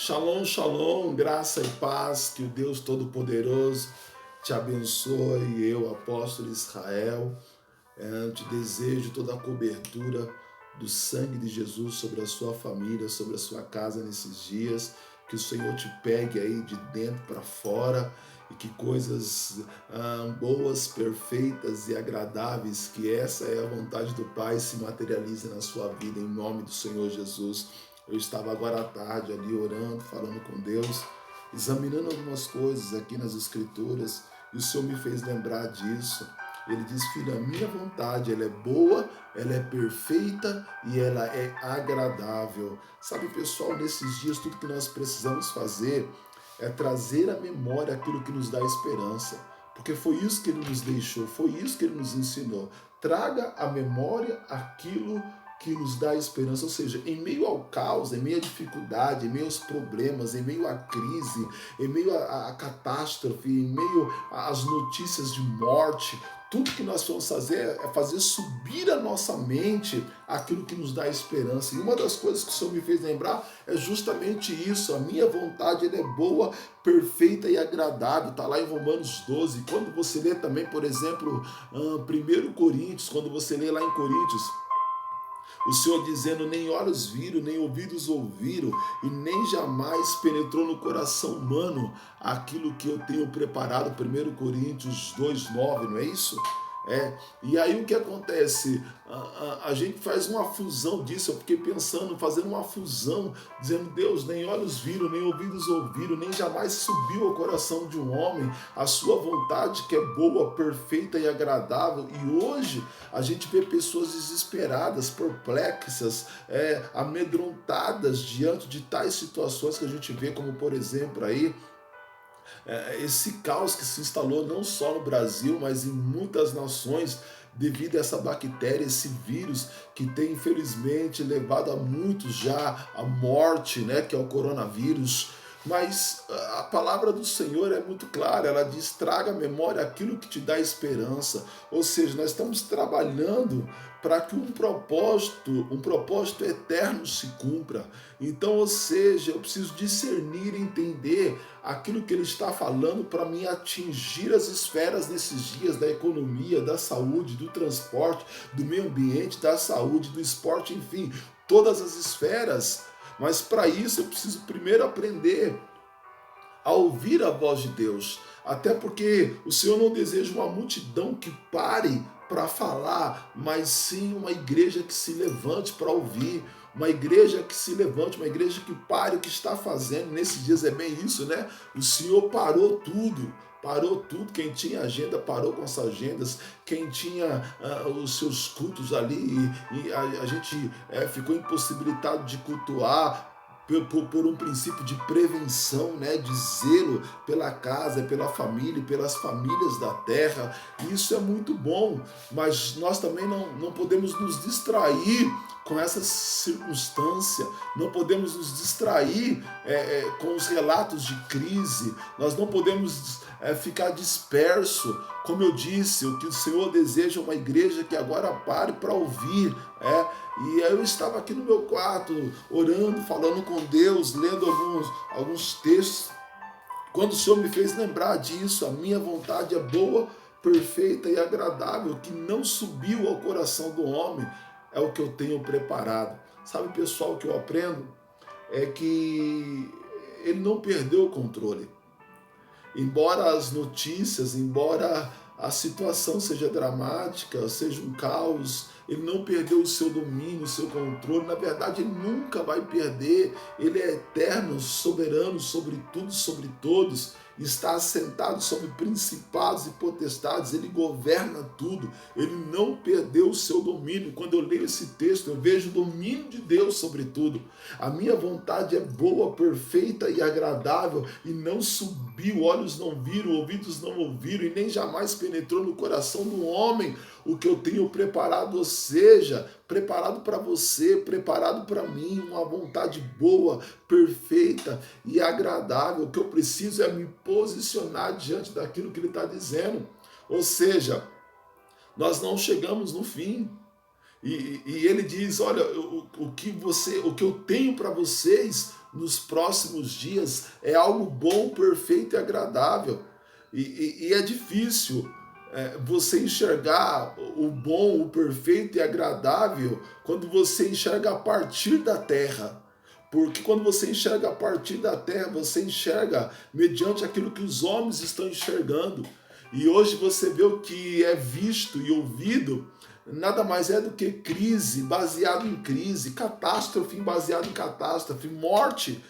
Shalom, shalom, graça e paz, que o Deus Todo-Poderoso te abençoe. Eu, apóstolo Israel, te desejo toda a cobertura do sangue de Jesus sobre a sua família, sobre a sua casa nesses dias. Que o Senhor te pegue aí de dentro para fora e que coisas boas, perfeitas e agradáveis, que essa é a vontade do Pai, se materialize na sua vida, em nome do Senhor Jesus. Eu estava agora à tarde ali orando, falando com Deus, examinando algumas coisas aqui nas Escrituras, e o Senhor me fez lembrar disso. Ele diz: filho, a minha vontade, ela é boa, ela é perfeita e ela é agradável. Sabe, pessoal, nesses dias tudo que nós precisamos fazer é trazer à memória aquilo que nos dá esperança. Porque foi isso que ele nos deixou, foi isso que ele nos ensinou. Traga à memória aquilo que nos dá esperança, ou seja, em meio ao caos, em meio à dificuldade, em meio aos problemas, em meio à crise, em meio à catástrofe, em meio às notícias de morte, tudo que nós vamos fazer é fazer subir a nossa mente aquilo que nos dá esperança. E uma das coisas que o Senhor me fez lembrar é justamente isso. A minha vontade ela é boa, perfeita e agradável. Está lá em Romanos 12. Quando você lê também, por exemplo, 1 Coríntios, quando você lê lá em Coríntios, o Senhor dizendo: nem olhos viram, nem ouvidos ouviram, e nem jamais penetrou no coração humano aquilo que eu tenho preparado. 1 Coríntios 2:9, não é isso? E aí o que acontece? A gente faz uma fusão disso. Eu fiquei pensando, fazendo uma fusão, dizendo: Deus, nem olhos viram, nem ouvidos ouviram, nem jamais subiu ao coração de um homem a sua vontade, que é boa, perfeita e agradável. E hoje a gente vê pessoas desesperadas, perplexas, amedrontadas diante de tais situações que a gente vê, como por exemplo aí esse caos que se instalou não só no Brasil, mas em muitas nações, devido a essa bactéria, esse vírus que tem infelizmente levado a muitos já à morte, né, que é o coronavírus. Mas a palavra do Senhor é muito clara, ela diz: traga à memória aquilo que te dá esperança. Ou seja, nós estamos trabalhando para que um propósito eterno se cumpra. Então, ou seja, eu preciso discernir, entender aquilo que ele está falando para me atingir as esferas nesses dias da economia, da saúde, do transporte, do meio ambiente, da saúde, do esporte, enfim, todas as esferas. Mas para isso eu preciso primeiro aprender a ouvir a voz de Deus. Até porque o Senhor não deseja uma multidão que pare para falar, mas sim uma igreja que se levante para ouvir, uma igreja que se levante, uma igreja que pare o que está fazendo. Nesses dias é bem isso, né? O Senhor parou tudo. Parou tudo, quem tinha agenda parou com as agendas, quem tinha os seus cultos ali, e a gente ficou impossibilitado de cultuar por um princípio de prevenção, né, de zelo pela casa, pela família, pelas famílias da terra. Isso é muito bom, mas nós também não podemos nos distrair com essa circunstância, não podemos nos distrair com os relatos de crise, nós não podemos ficar disperso. Como eu disse, o que o Senhor deseja é uma igreja que agora pare para ouvir. E eu estava aqui no meu quarto, orando, falando com Deus, lendo alguns textos, quando o Senhor me fez lembrar disso. A minha vontade é boa, perfeita e agradável, que não subiu ao coração do homem, é o que eu tenho preparado. Sabe, pessoal, o que eu aprendo é que ele não perdeu o controle. Embora as notícias, embora a situação seja dramática, seja um caos, ele não perdeu o seu domínio, o seu controle. Na verdade, ele nunca vai perder. Ele é eterno, soberano sobre tudo, sobre todos. Está assentado sobre principados e potestades. Ele governa tudo. Ele não perdeu o seu domínio. Quando eu leio esse texto, eu vejo o domínio de Deus sobre tudo. A minha vontade é boa, perfeita e agradável, e não subiu, olhos não viram, ouvidos não ouviram, e nem jamais penetrou no coração do homem o que eu tenho preparado, ou seja, preparado para você, preparado para mim, uma vontade boa, perfeita e agradável. O que eu preciso é me posicionar diante daquilo que ele está dizendo. Ou seja, nós não chegamos no fim. E ele diz: olha, o que eu tenho para vocês nos próximos dias é algo bom, perfeito e agradável. E é difícil você enxergar o bom, o perfeito e agradável quando você enxerga a partir da terra. Porque quando você enxerga a partir da terra, você enxerga mediante aquilo que os homens estão enxergando. E hoje você vê o que é visto e ouvido, nada mais é do que crise baseado em crise, catástrofe baseado em catástrofe, morte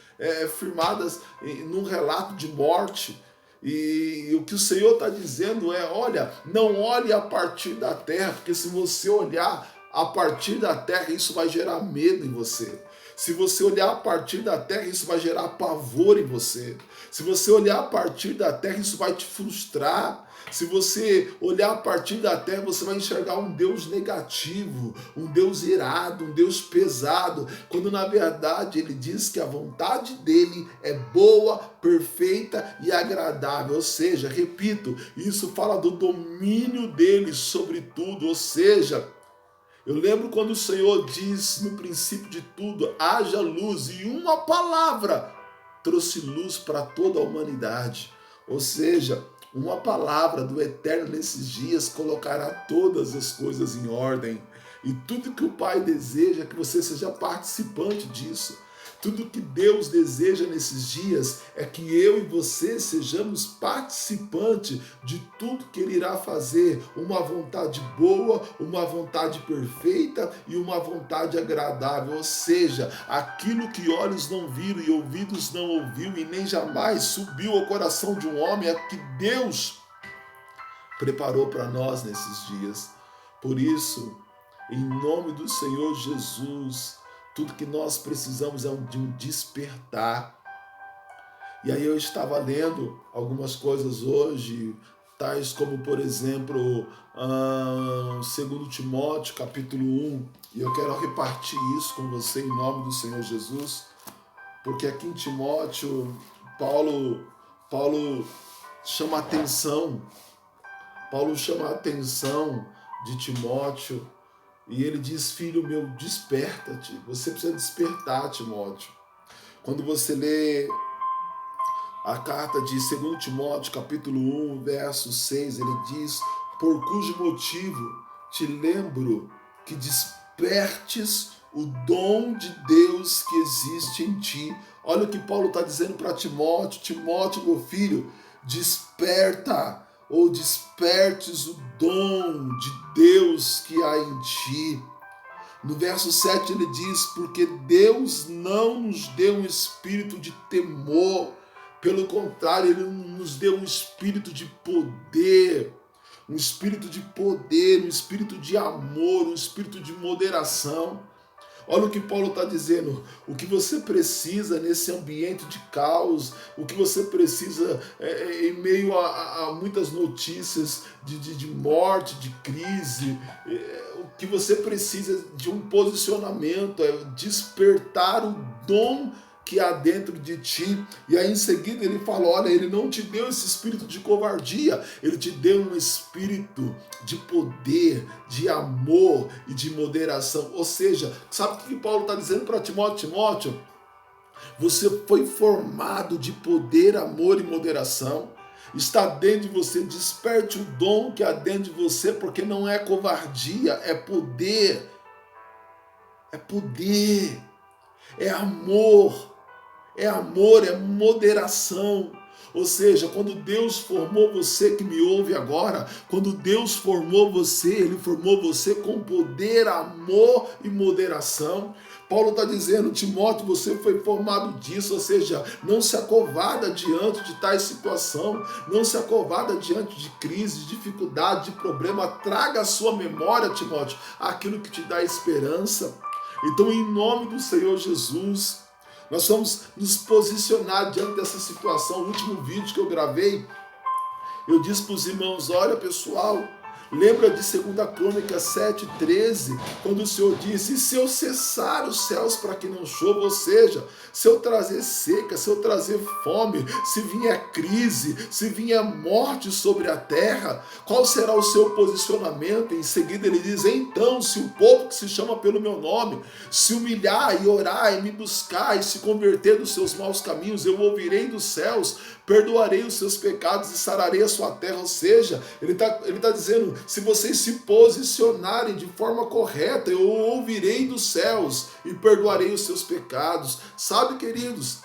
firmadas num relato de morte. E o que o Senhor está dizendo é, olha, não olhe a partir da terra, porque se você olhar a partir da terra, isso vai gerar medo em você. Se você olhar a partir da terra, isso vai gerar pavor em você. Se você olhar a partir da terra, isso vai te frustrar. Se você olhar a partir da terra, você vai enxergar um Deus negativo, um Deus irado, um Deus pesado, quando na verdade ele diz que a vontade dele é boa, perfeita e agradável. Ou seja, repito, isso fala do domínio dele sobre tudo. Ou seja, eu lembro quando o Senhor diz no princípio de tudo, haja luz, e uma palavra trouxe luz para toda a humanidade. Ou seja, uma palavra do Eterno nesses dias colocará todas as coisas em ordem. E tudo que o Pai deseja é que você seja participante disso. Tudo que Deus deseja nesses dias é que eu e você sejamos participantes de tudo que Ele irá fazer. Uma vontade boa, uma vontade perfeita e uma vontade agradável. Ou seja, aquilo que olhos não viram e ouvidos não ouviu e nem jamais subiu ao coração de um homem é que Deus preparou para nós nesses dias. Por isso, em nome do Senhor Jesus, tudo que nós precisamos é de um despertar. E aí eu estava lendo algumas coisas hoje, tais como, por exemplo, 2 Timóteo, capítulo 1, e eu quero repartir isso com você em nome do Senhor Jesus, porque aqui em Timóteo, Paulo chama a atenção de Timóteo. E ele diz, filho meu, desperta-te. Você precisa despertar, Timóteo. Quando você lê a carta de 2 Timóteo, capítulo 1, verso 6, ele diz, por cujo motivo te lembro que despertes o dom de Deus que existe em ti. Olha o que Paulo está dizendo para Timóteo. Timóteo, meu filho, desperta, ou despertes o dom de Deus que há em ti. No verso 7 ele diz, porque Deus não nos deu um espírito de temor, pelo contrário, Ele nos deu um espírito de poder, um espírito de amor, um espírito de moderação. Olha o que Paulo está dizendo, o que você precisa nesse ambiente de caos, o que você precisa em meio a muitas notícias de morte, de crise, o que você precisa de um posicionamento, é despertar o dom que há dentro de ti. E aí em seguida ele fala, olha, ele não te deu esse espírito de covardia, ele te deu um espírito de poder, de amor e de moderação. Ou seja, sabe o que Paulo está dizendo para Timóteo? Timóteo, você foi formado de poder, amor e moderação. Está dentro de você, desperte o dom que há dentro de você, porque não é covardia, é poder. É poder, é amor, é moderação. Ou seja, quando Deus formou você que me ouve agora, quando Deus formou você, Ele formou você com poder, amor e moderação. Paulo está dizendo, Timóteo, você foi formado disso, ou seja, não se acovarda diante de tais situação, não se acovarda diante de crise, de dificuldade, de problema. Traga à sua memória, Timóteo, aquilo que te dá esperança. Então, em nome do Senhor Jesus, nós vamos nos posicionar diante dessa situação. O último vídeo que eu gravei, eu disse para os irmãos, olha pessoal, Lembra de 2 Crônicas 7:13, quando o Senhor disse: e se eu cessar os céus para que não chova, ou seja, se eu trazer seca, se eu trazer fome, se vier crise, se vier morte sobre a terra, qual será o seu posicionamento? Em seguida ele diz: então, se o povo que se chama pelo meu nome se humilhar e orar e me buscar e se converter dos seus maus caminhos, eu ouvirei dos céus, perdoarei os seus pecados e sararei a sua terra. Ou seja, ele tá dizendo: se vocês se posicionarem de forma correta, eu ouvirei dos céus e perdoarei os seus pecados. Sabe, queridos,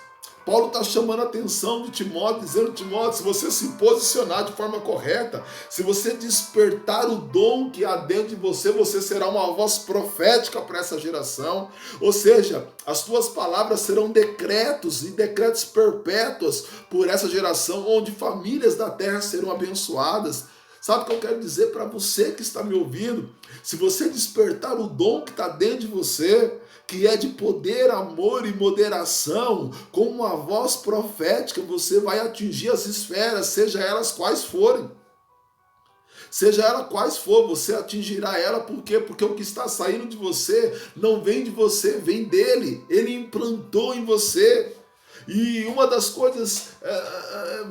Paulo está chamando a atenção de Timóteo, dizendo: Timóteo, se você se posicionar de forma correta, se você despertar o dom que há dentro de você, você será uma voz profética para essa geração. Ou seja, as tuas palavras serão decretos e decretos perpétuos por essa geração, onde famílias da terra serão abençoadas. Sabe o que eu quero dizer para você que está me ouvindo? Se você despertar o dom que está dentro de você, que é de poder, amor e moderação, com uma voz profética, você vai atingir as esferas, seja elas quais forem. Seja ela quais for, você atingirá ela. Por quê? Porque o que está saindo de você não vem de você, vem dele. Ele implantou em você. E uma das coisas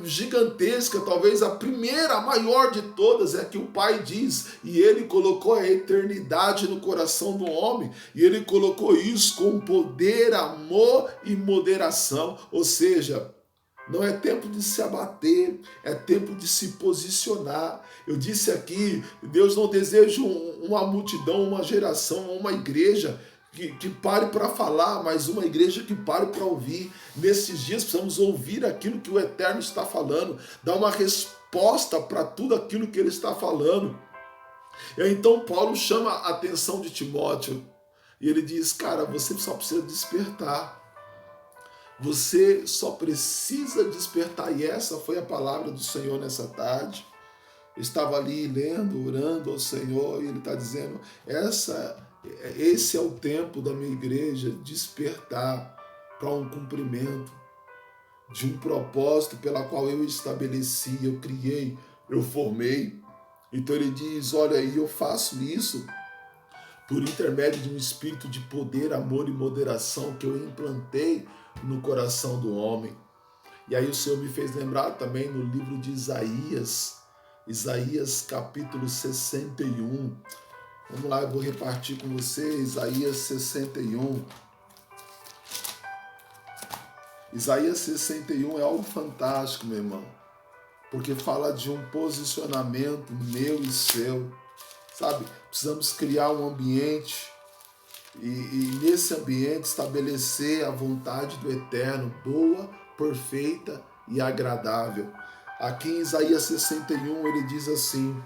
gigantescas, talvez a primeira, a maior de todas, é que o Pai diz: e ele colocou a eternidade no coração do homem, e ele colocou isso com poder, amor e moderação. Ou seja, não é tempo de se abater, é tempo de se posicionar. Eu disse aqui, Deus não deseja uma multidão, uma geração, uma igreja que pare para falar, mas uma igreja que pare para ouvir. Nesses dias precisamos ouvir aquilo que o Eterno está falando, dar uma resposta para tudo aquilo que ele está falando. E então Paulo chama a atenção de Timóteo e ele diz: cara, você só precisa despertar. Você só precisa despertar. E essa foi a palavra do Senhor nessa tarde. Eu estava ali lendo, orando ao Senhor, e ele está dizendo: esse é o tempo da minha igreja despertar para um cumprimento de um propósito pela qual eu estabeleci, eu criei, eu formei. Então ele diz: olha, e eu faço isso por intermédio de um espírito de poder, amor e moderação que eu implantei no coração do homem. E aí o Senhor me fez lembrar também no livro de Isaías capítulo 61. Vamos lá, eu vou repartir com você Isaías 61. Isaías 61 é algo fantástico, meu irmão, porque fala de um posicionamento meu e seu, sabe? Precisamos criar um ambiente e nesse ambiente estabelecer a vontade do Eterno, boa, perfeita e agradável. Aqui em Isaías 61 ele diz assim: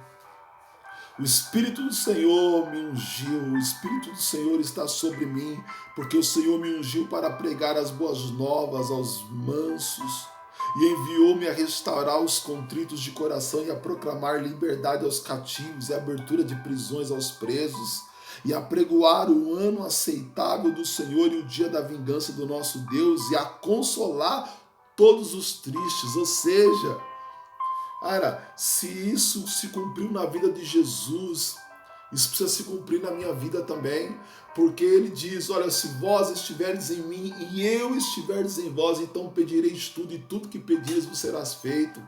o Espírito do Senhor me ungiu, o Espírito do Senhor está sobre mim, porque o Senhor me ungiu para pregar as boas novas aos mansos e enviou-me a restaurar os contritos de coração e a proclamar liberdade aos cativos e abertura de prisões aos presos e a pregoar o ano aceitável do Senhor e o dia da vingança do nosso Deus e a consolar todos os tristes. Ou seja, cara, se isso se cumpriu na vida de Jesus, isso precisa se cumprir na minha vida também, porque ele diz: olha, se vós estiverdes em mim e eu estiverdes em vós, então pedireis tudo e tudo que pedires vos serás feito.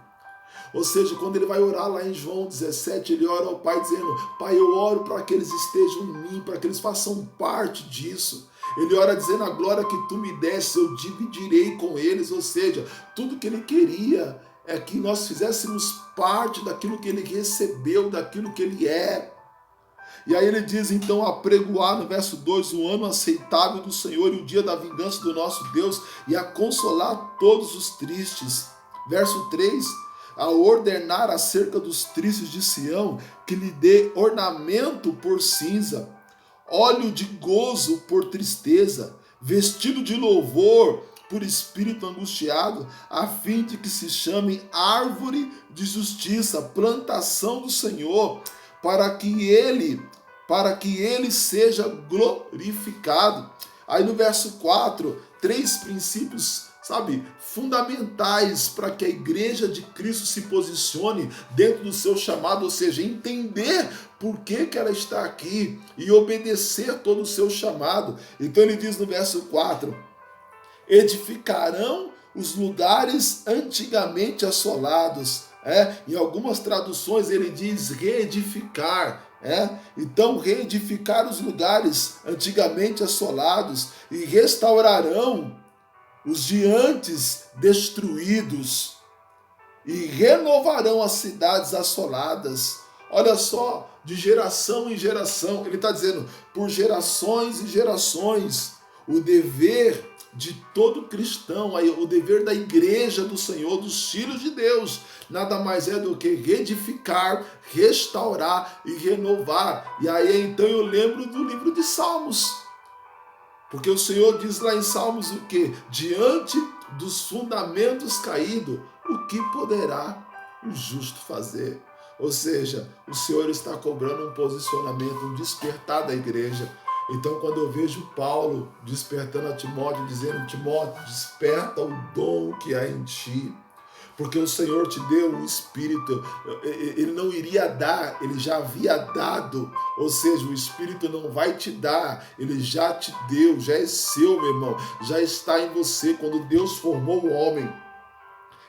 Ou seja, quando ele vai orar lá em João 17, ele ora ao Pai dizendo: Pai, eu oro para que eles estejam em mim, para que eles façam parte disso. Ele ora dizendo: a glória que tu me deste, eu dividirei com eles. Ou seja, tudo que ele queria é que nós fizéssemos parte daquilo que ele recebeu, daquilo que ele é. E aí ele diz então: apregoar, no verso 2, o ano aceitável do Senhor e o dia da vingança do nosso Deus, e a consolar todos os tristes. Verso 3, a ordenar acerca dos tristes de Sião, que lhe dê ornamento por cinza, óleo de gozo por tristeza, vestido de louvor por espírito angustiado, a fim de que se chame árvore de justiça, plantação do Senhor, para que ele seja glorificado. Aí no verso 4, 3 princípios sabe, fundamentais para que a igreja de Cristo se posicione dentro do seu chamado, ou seja, entender por que ela está aqui e obedecer todo o seu chamado. Então ele diz no verso 4, edificarão os lugares antigamente assolados. Em algumas traduções ele diz reedificar. Então reedificar os lugares antigamente assolados e restaurarão os de antes destruídos e renovarão as cidades assoladas. Olha só, de geração em geração, ele está dizendo, por gerações e gerações, o dever de todo cristão, o dever da igreja do Senhor, dos filhos de Deus, nada mais é do que reedificar, restaurar e renovar. E aí então eu lembro do livro de Salmos, porque o Senhor diz lá em Salmos o quê? Diante dos fundamentos caídos, o que poderá o justo fazer? Ou seja, o Senhor está cobrando um posicionamento, um despertar da igreja. Então, quando eu vejo Paulo despertando a Timóteo, dizendo, Timóteo, desperta o dom que há em ti, porque o Senhor te deu um Espírito, ele não iria dar, ele já havia dado, ou seja, o Espírito não vai te dar, ele já te deu, já é seu, meu irmão, já está em você. Quando Deus formou o homem,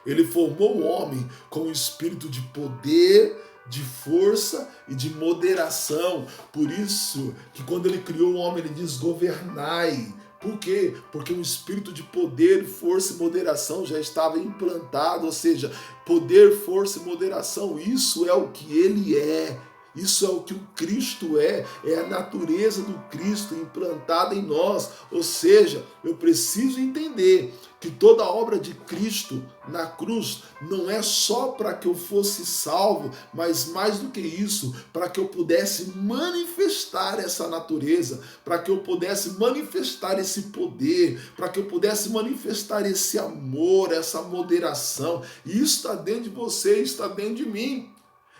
ele formou o homem com um espírito de poder, de força e de moderação. Por isso que quando ele criou o homem, ele diz governai. Por quê? Porque um espírito de poder, força e moderação já estava implantado, ou seja, poder, força e moderação, isso é o que ele é. Isso é o que o Cristo é a natureza do Cristo implantada em nós. Ou seja, eu preciso entender que toda a obra de Cristo na cruz não é só para que eu fosse salvo, mas mais do que isso, para que eu pudesse manifestar essa natureza, para que eu pudesse manifestar esse poder, para que eu pudesse manifestar esse amor, essa moderação. E isso está dentro de você, está dentro de mim.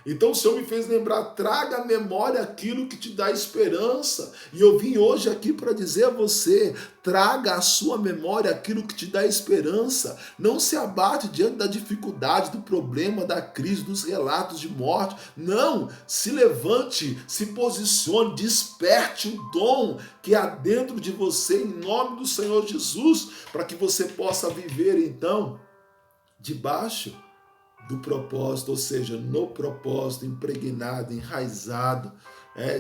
Então o Senhor me fez lembrar, traga à memória aquilo que te dá esperança. E eu vim hoje aqui para dizer a você, traga à sua memória aquilo que te dá esperança. Não se abate diante da dificuldade, do problema, da crise, dos relatos de morte. Não, se levante, se posicione, desperte o dom que há dentro de você em nome do Senhor Jesus, para que você possa viver então debaixo do propósito, ou seja, no propósito, impregnado, enraizado,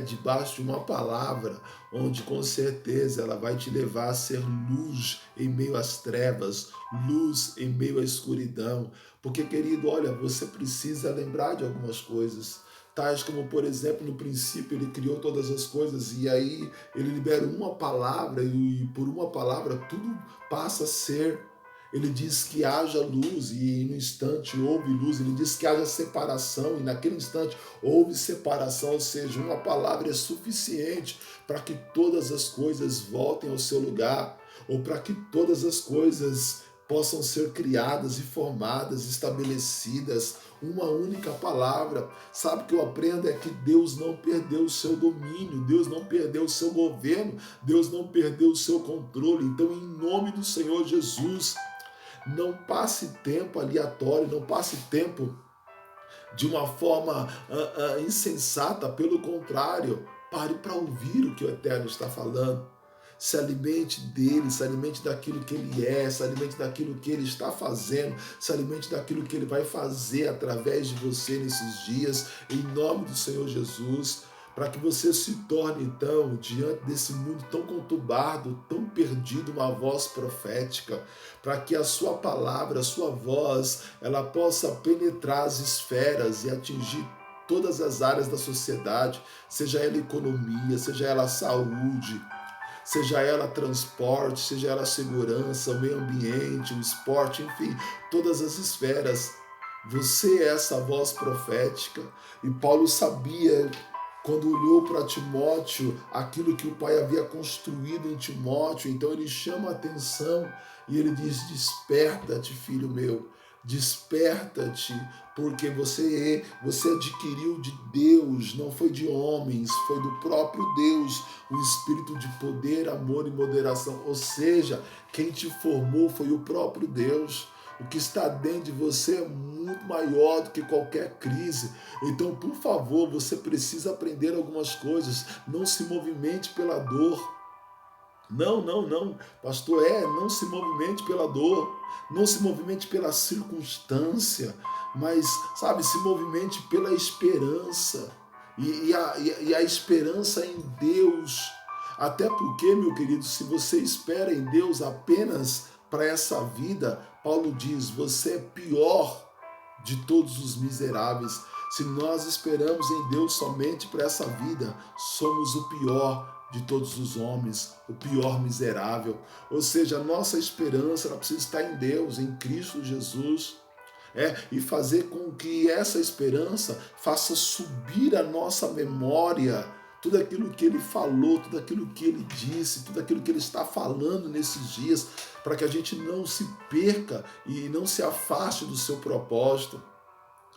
debaixo de uma palavra, onde com certeza ela vai te levar a ser luz em meio às trevas, luz em meio à escuridão. Porque, querido, olha, você precisa lembrar de algumas coisas, tais como, por exemplo, no princípio ele criou todas as coisas e aí ele libera uma palavra e por uma palavra tudo passa a ser. Ele diz que haja luz e no instante houve luz. Ele diz que haja separação e naquele instante houve separação. Ou seja, uma palavra é suficiente para que todas as coisas voltem ao seu lugar ou para que todas as coisas possam ser criadas e formadas, estabelecidas. Uma única palavra. Sabe o que eu aprendo? É que Deus não perdeu o seu domínio, Deus não perdeu o seu governo, Deus não perdeu o seu controle. Então, em nome do Senhor Jesus, não passe tempo aleatório, não passe tempo de uma forma insensata, pelo contrário, pare para ouvir o que o Eterno está falando. Se alimente dele, se alimente daquilo que ele é, se alimente daquilo que ele está fazendo, se alimente daquilo que ele vai fazer através de você nesses dias, em nome do Senhor Jesus. Para que você se torne, então, diante desse mundo tão conturbado, tão perdido, uma voz profética, para que a sua palavra, a sua voz, ela possa penetrar as esferas e atingir todas as áreas da sociedade, seja ela economia, seja ela saúde, seja ela transporte, seja ela segurança, o meio ambiente, o esporte, enfim, todas as esferas. Você é essa voz profética. E Paulo sabia, quando olhou para Timóteo, aquilo que o pai havia construído em Timóteo, então ele chama a atenção e ele diz, desperta-te, filho meu, Desperta-te, porque você adquiriu de Deus, não foi de homens, foi do próprio Deus, um espírito de poder, amor e moderação. Ou seja, quem te formou foi o próprio Deus. O que está dentro de você é muito maior do que qualquer crise. Então, por favor, você precisa aprender algumas coisas. Não se movimente pela dor. Não, não, não, pastor, não se movimente pela dor, não se movimente pela circunstância, mas, sabe, se movimente pela esperança, e a esperança em Deus, até porque, meu querido, se você espera em Deus apenas para essa vida, Paulo diz, você é pior de todos os miseráveis. Se nós esperamos em Deus somente para essa vida, somos o pior de todos os homens, o pior miserável. Ou seja, a nossa esperança ela precisa estar em Deus, em Cristo Jesus. E fazer com que essa esperança faça subir a nossa memória tudo aquilo que ele falou, tudo aquilo que ele disse, tudo aquilo que ele está falando nesses dias, para que a gente não se perca e não se afaste do seu propósito.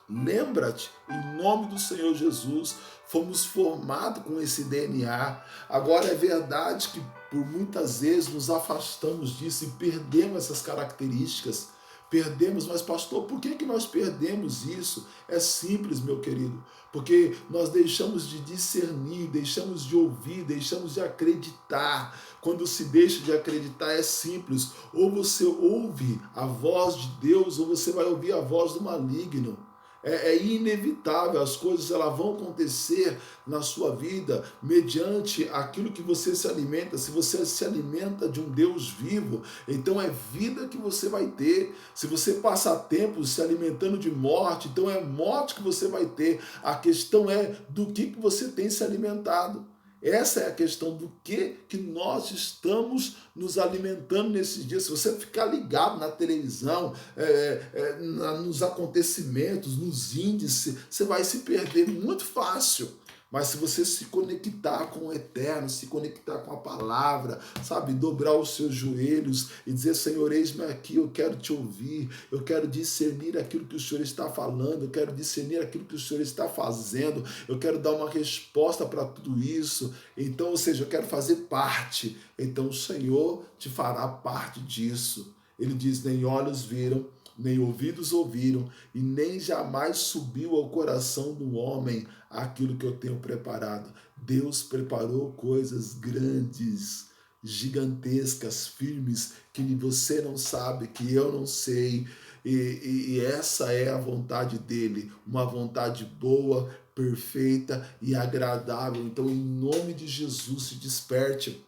Lembra-te, em nome do Senhor Jesus, fomos formados com esse DNA. Agora é verdade que por muitas vezes nos afastamos disso e perdemos essas características. Perdemos, mas pastor, por que nós perdemos isso? É simples, meu querido, porque nós deixamos de discernir, deixamos de ouvir, deixamos de acreditar. Quando se deixa de acreditar é simples, ou você ouve a voz de Deus, ou você vai ouvir a voz do maligno. É inevitável, as coisas elas vão acontecer na sua vida mediante aquilo que você se alimenta. Se você se alimenta de um Deus vivo, então é vida que você vai ter. Se você passa tempo se alimentando de morte, então é morte que você vai ter. A questão é do que você tem se alimentado. Essa é a questão do que nós estamos nos alimentando nesses dias. Se você ficar ligado na televisão, nos acontecimentos, nos índices, você vai se perder muito fácil. Mas se você se conectar com o Eterno, se conectar com a palavra, sabe, dobrar os seus joelhos e dizer, Senhor, eis-me aqui, eu quero te ouvir, eu quero discernir aquilo que o Senhor está falando, eu quero discernir aquilo que o Senhor está fazendo, eu quero dar uma resposta para tudo isso. Então, ou seja, eu quero fazer parte. Então o Senhor te fará parte disso. Ele diz, nem olhos viram, nem ouvidos ouviram, e nem jamais subiu ao coração do homem aquilo que eu tenho preparado. Deus preparou coisas grandes, gigantescas, firmes, que você não sabe, que eu não sei, e essa é a vontade dele, uma vontade boa, perfeita e agradável. Então, em nome de Jesus, se desperte.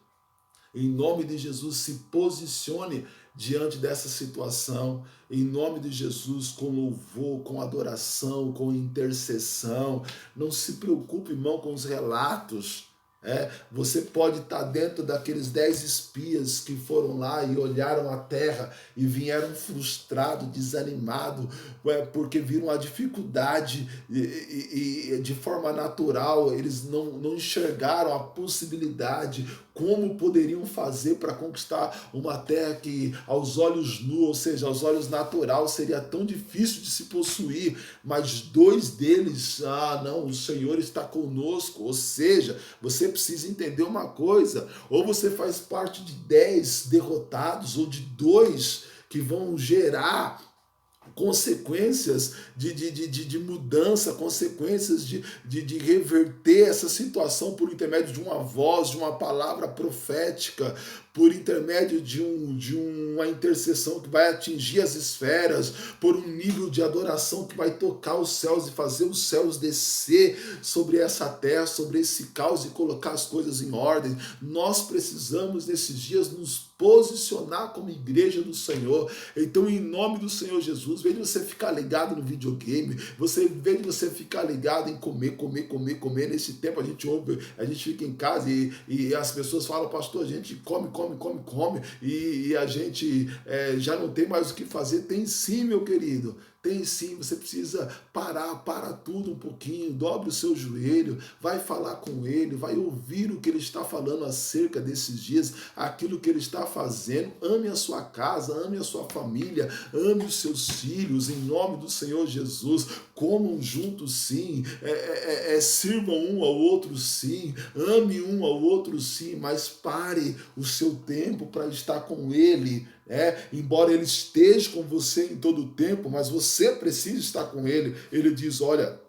Em nome de Jesus, se posicione diante dessa situação. Em nome de Jesus, com louvor, com adoração, com intercessão. Não se preocupe, irmão, com os relatos. Você pode estar dentro daqueles 10 espias que foram lá e olharam a terra e vieram frustrados, desanimados, porque viram a dificuldade e de forma natural, eles não enxergaram a possibilidade, como poderiam fazer para conquistar uma terra que aos olhos nus, ou seja, aos olhos naturais, seria tão difícil de se possuir, mas 2 deles, não, o Senhor está conosco. Ou seja, você precisa entender uma coisa, ou você faz parte de 10 derrotados, ou de 2 que vão gerar consequências de mudança, consequências de reverter essa situação por intermédio de uma voz, de uma palavra profética, por intermédio de uma intercessão que vai atingir as esferas, por um nível de adoração que vai tocar os céus e fazer os céus descer sobre essa terra, sobre esse caos e colocar as coisas em ordem. Nós precisamos nesses dias nos posicionar como igreja do Senhor. Então, em nome do Senhor Jesus, vem de você ficar ligado no videogame, vem de você ficar ligado em comer. Nesse tempo a gente ouve, a gente fica em casa e as pessoas falam, pastor, a gente come, e a gente já não tem mais o que fazer. Tem sim, meu querido. Tem sim, você precisa para tudo um pouquinho, dobre o seu joelho, vai falar com ele, vai ouvir o que ele está falando acerca desses dias, aquilo que ele está está fazendo, ame a sua casa, ame a sua família, ame os seus filhos, em nome do Senhor Jesus. Comam juntos, sim, sirvam um ao outro, sim, ame um ao outro, sim, mas pare o seu tempo para estar com ele. Embora ele esteja com você em todo o tempo, mas você precisa estar com ele. Ele diz: olha,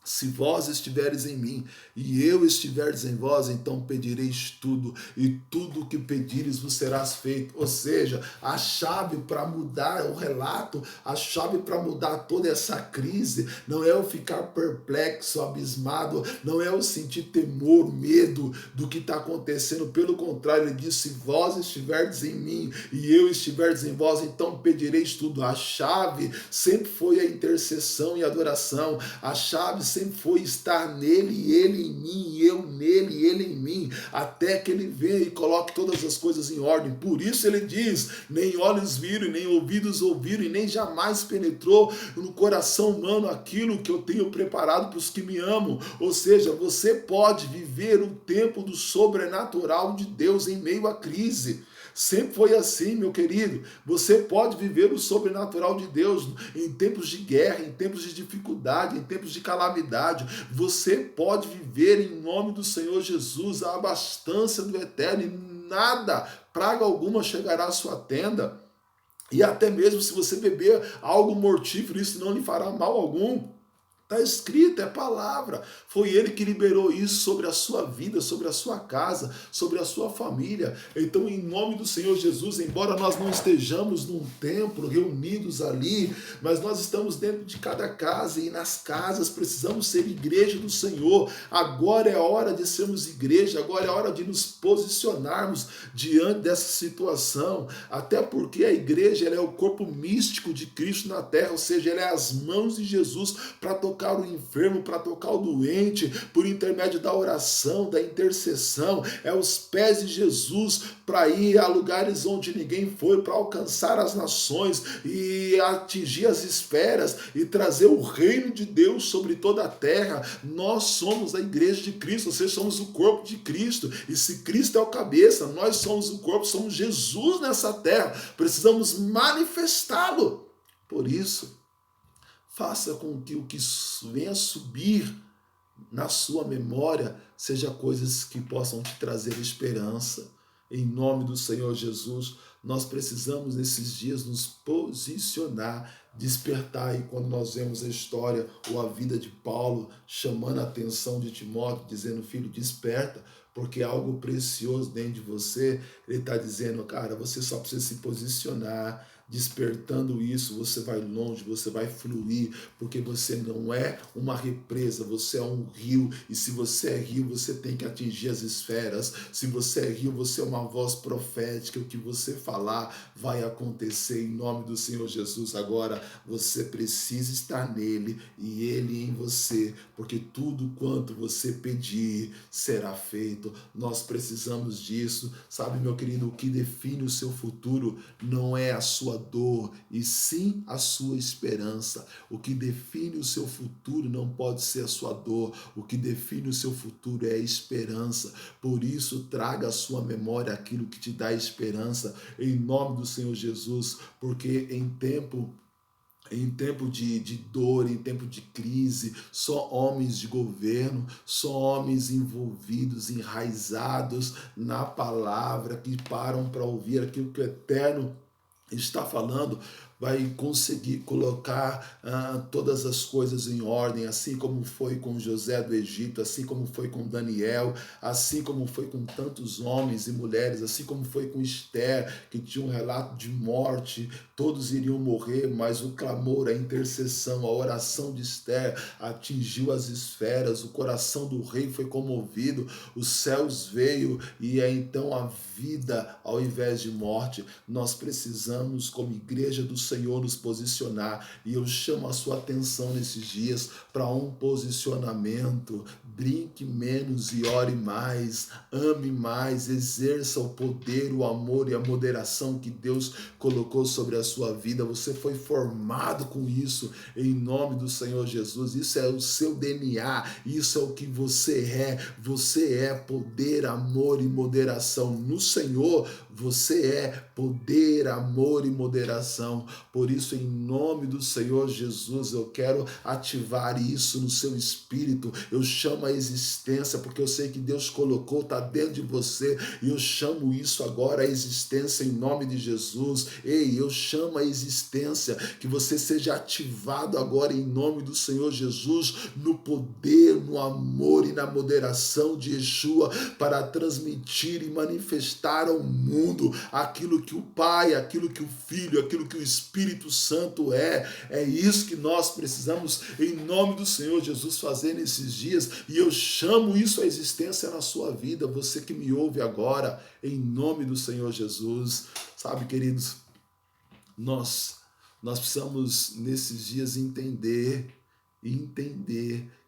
se vós estiveres em mim e eu estiveres em vós, então pedireis tudo, e tudo o que pedires vos serás feito. Ou seja, a chave para mudar o relato, a chave para mudar toda essa crise, não é eu ficar perplexo, abismado, não é eu sentir temor, medo do que está acontecendo. Pelo contrário, ele diz: se vós estiverdes em mim e eu estiverdes em vós, então pedireis tudo. A chave sempre foi a intercessão e a adoração. A chave sempre foi estar nele e ele em mim, e eu nele e ele em mim, até que ele venha e coloque todas as coisas em ordem. Por isso ele diz: nem olhos viram, nem ouvidos ouviram, e nem jamais penetrou no coração humano aquilo que eu tenho preparado para os que me amam. Ou seja, você pode viver o tempo do sobrenatural de Deus em meio à crise. Sempre foi assim, meu querido. Você pode viver o sobrenatural de Deus em tempos de guerra, em tempos de dificuldade, em tempos de calamidade. Você pode viver em nome do Senhor Jesus a abastança do Eterno, e nada, praga alguma chegará à sua tenda. E até mesmo se você beber algo mortífero, isso não lhe fará mal algum. Está escrito, é palavra. Foi ele que liberou isso sobre a sua vida, sobre a sua casa, sobre a sua família. Então, em nome do Senhor Jesus, embora nós não estejamos num templo reunidos ali, mas nós estamos dentro de cada casa, e nas casas precisamos ser igreja do Senhor. Agora é a hora de sermos igreja, agora é a hora de nos posicionarmos diante dessa situação, até porque a igreja, ela é o corpo místico de Cristo na terra, ou seja, ela é as mãos de Jesus para tocar o enfermo, para tocar o doente, por intermédio da oração, da intercessão. É os pés de Jesus para ir a lugares onde ninguém foi, para alcançar as nações e atingir as esferas e trazer o reino de Deus sobre toda a terra. Nós somos a igreja de Cristo, ou seja, somos o corpo de Cristo, e se Cristo é o cabeça, nós somos o corpo, somos Jesus nessa terra, precisamos manifestá-lo. Por isso, faça com que o que venha subir na sua memória seja coisas que possam te trazer esperança. Em nome do Senhor Jesus, nós precisamos nesses dias nos posicionar, despertar. E quando nós vemos a história ou a vida de Paulo chamando a atenção de Timóteo, dizendo: filho, desperta, porque é algo precioso dentro de você. Ele está dizendo: cara, você só precisa se posicionar. Despertando isso, você vai longe, você vai fluir, porque você não é uma represa, você é um rio, e se você é rio, você tem que atingir as esferas. Se você é rio, você é uma voz profética, o que você falar vai acontecer em nome do Senhor Jesus. Agora, você precisa estar nele e ele em você, porque tudo quanto você pedir será feito. Nós precisamos disso, sabe, meu querido? O que define o seu futuro não é a sua dor, e sim a sua esperança. O que define o seu futuro não pode ser a sua dor, o que define o seu futuro é a esperança. Por isso, traga à sua memória aquilo que te dá esperança, em nome do Senhor Jesus, porque em tempo de dor, em tempo de crise, só homens de governo, só homens envolvidos, enraizados na palavra, que param para ouvir aquilo que o Eterno está falando, vai conseguir colocar todas as coisas em ordem, assim como foi com José do Egito, assim como foi com Daniel, assim como foi com tantos homens e mulheres, assim como foi com Esther, que tinha um relato de morte, todos iriam morrer, mas o clamor, a intercessão, a oração de Esther atingiu as esferas, o coração do rei foi comovido, os céus veio, e é então a vida ao invés de morte. Nós precisamos, como igreja do Senhor, nos posicionar, e eu chamo a sua atenção nesses dias para um posicionamento. Brinque menos e ore mais, ame mais, exerça o poder, o amor e a moderação que Deus colocou sobre a sua vida. Você foi formado com isso, em nome do Senhor Jesus. Isso é o seu DNA, isso é o que você é. Você é poder, amor e moderação. No Senhor, Você é poder, amor e moderação. Por isso, em nome do Senhor Jesus, eu quero ativar isso no seu espírito. Eu chamo a existência, porque eu sei que Deus colocou, está dentro de você, e eu chamo isso agora, a existência, em nome de Jesus. Ei, eu chamo a existência, que você seja ativado agora, em nome do Senhor Jesus, no poder, no amor e na moderação de Yeshua, para transmitir e manifestar ao mundo aquilo que o Pai, aquilo que o Filho, aquilo que o Espírito Santo é. É isso que nós precisamos, em nome do Senhor Jesus, fazer nesses dias, e eu chamo isso à existência na sua vida, você que me ouve agora, em nome do Senhor Jesus. Sabe, queridos, nós precisamos nesses dias entender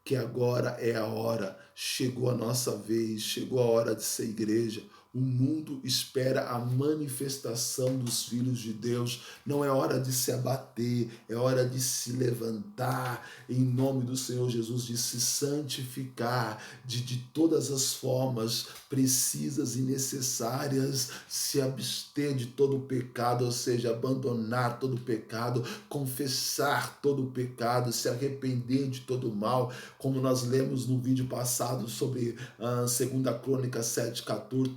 que agora é a hora, chegou a nossa vez, chegou a hora de ser igreja. O mundo espera a manifestação dos filhos de Deus. Não é hora de se abater, é hora de se levantar em nome do Senhor Jesus, de se santificar, de todas as formas precisas e necessárias, se abster de todo o pecado, ou seja, abandonar todo o pecado, confessar todo o pecado, se arrepender de todo o mal, como nós lemos no vídeo passado sobre 2 Crônicas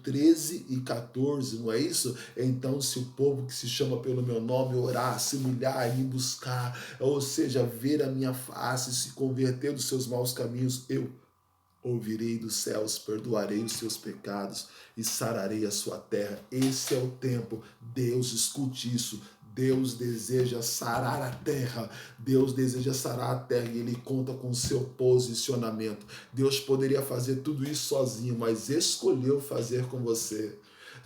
13 e 14, não é isso? Então, se o povo que se chama pelo meu nome orar, se humilhar e me buscar, ou seja, ver a minha face, se converter dos seus maus caminhos, eu ouvirei dos céus, perdoarei os seus pecados e sararei a sua terra. Esse é o tempo. Deus, escute isso. Deus deseja sarar a terra. Deus deseja sarar a terra e Ele conta com o seu posicionamento. Deus poderia fazer tudo isso sozinho, mas escolheu fazer com você.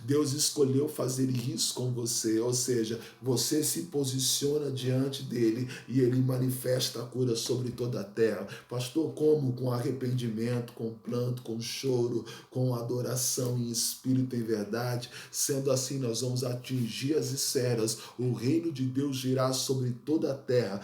Deus escolheu fazer isso com você, ou seja, você se posiciona diante dele e ele manifesta a cura sobre toda a terra. Pastor, como? Com arrependimento, com planto, com choro, com adoração em espírito e em verdade. Sendo assim, nós vamos atingir as esferas. O reino de Deus girá sobre toda a terra